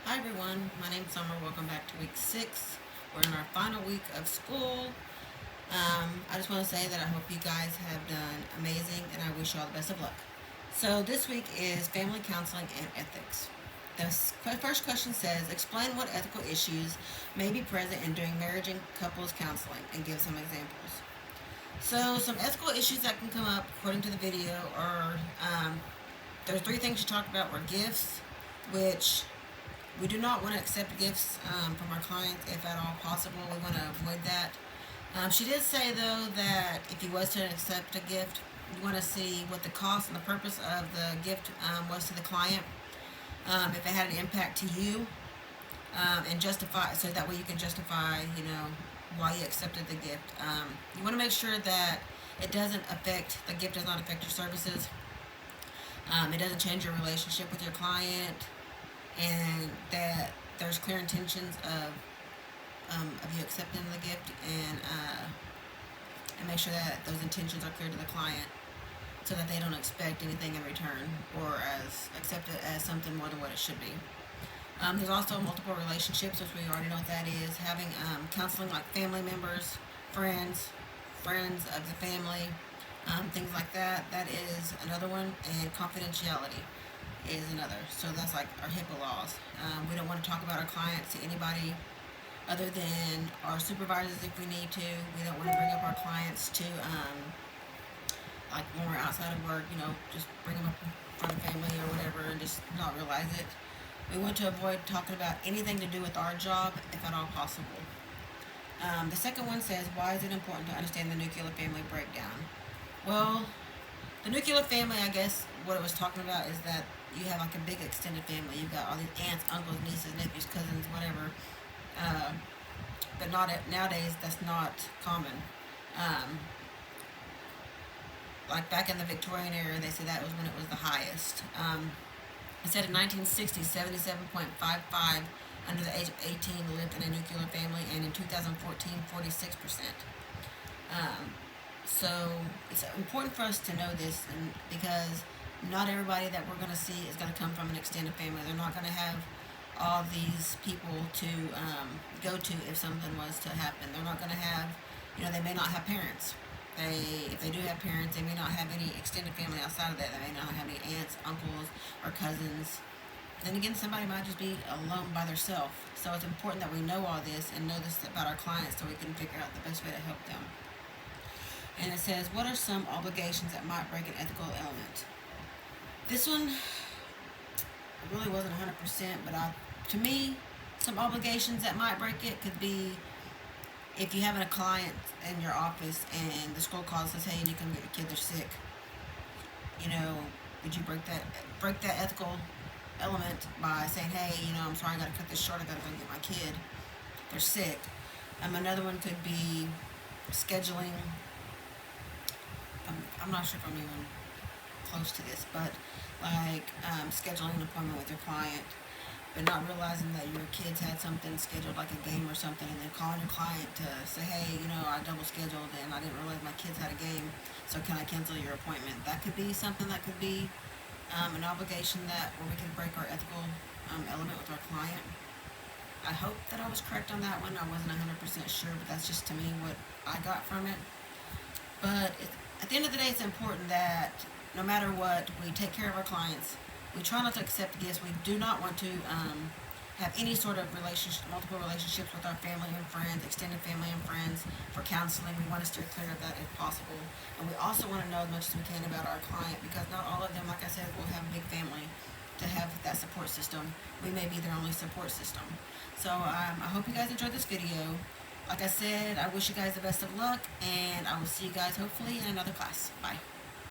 Hi everyone, my name's Summer. Welcome back to week 6. We're in our final week of school. I just want to say that I hope you guys have done amazing and I wish you all the best of luck. So this week is family counseling and ethics. The first question says, explain what ethical issues may be present in doing marriage and couples counseling and give some examples. So some ethical issues that can come up according to the video are, there's 3 things she talked about were gifts, which we do not want to accept gifts from our clients if at all possible. We want to avoid that. She did say, though, that if you was to accept a gift, you want to see what the cost and the purpose of the gift was to the client, if it had an impact to you, and justify, so that way you can justify, why you accepted the gift. You want to make sure that the gift does not affect your services. It doesn't change your relationship with your client, and that there's clear intentions of you accepting the gift, and make sure that those intentions are clear to the client, so that they don't expect anything in return or accept it as something more than what it should be. There's also multiple relationships, which we already know what that is. Having counseling like family members, friends of the family, things like that. That is another one, and confidentiality is another. So that's like our HIPAA laws. We don't want to talk about our clients to anybody other than our supervisors if we need to. We don't want to bring up our clients to, like when we're outside of work, just bring them up in front of family or whatever and just not realize it. We want to avoid talking about anything to do with our job if at all possible. The second one says, why is it important to understand the nuclear family breakdown? Well, the nuclear family, I guess what it was talking about is that you have like a big extended family. You've got all these aunts, uncles, nieces, nephews, cousins, whatever. But nowadays, that's not common. Like back in the Victorian era, they said that was when it was the highest. It said in 1960, 77.55 under the age of 18 lived in a nuclear family, and in 2014, 46%. So it's important for us to know this, and because not everybody that we're going to see is going to come from an extended family. They're not going to have all these people to go to if something was to happen. They're not going to have, they may not have parents. If they do have parents, they may not have any extended family outside of that. They may not have any aunts, uncles, or cousins. Then again, somebody might just be alone by themselves. So it's important that we know all this and know this about our clients so we can figure out the best way to help them. And it says, what are some obligations that might break an ethical element? This one really wasn't 100%, but to me, some obligations that might break it could be if you have a client in your office and the school calls and says, hey, you need to come get your kid, they're sick. Would you break that ethical element by saying, hey, I'm sorry, I gotta cut this short, I gotta go get my kid, they're sick. Another one could be scheduling. I'm not sure if I'm even close to this, but like scheduling an appointment with your client, but not realizing that your kids had something scheduled, like a game or something, and then calling your client to say, hey, I double scheduled and I didn't realize my kids had a game, so can I cancel your appointment? That could be something that could be an obligation where we can break our ethical element with our client. I hope that I was correct on that one. I wasn't 100% sure, but that's just to me what I got from it. But at the end of the day, it's important that no matter what, we take care of our clients. We try not to accept gifts. We do not want to have any sort of multiple relationships with our family and friends, extended family and friends for counseling. We want to steer clear of that if possible. And we also want to know as much as we can about our client, because not all of them, like I said, will have a big family to have that support system. We may be their only support system. So I hope you guys enjoyed this video. Like I said, I wish you guys the best of luck, and I will see you guys hopefully in another class. Bye.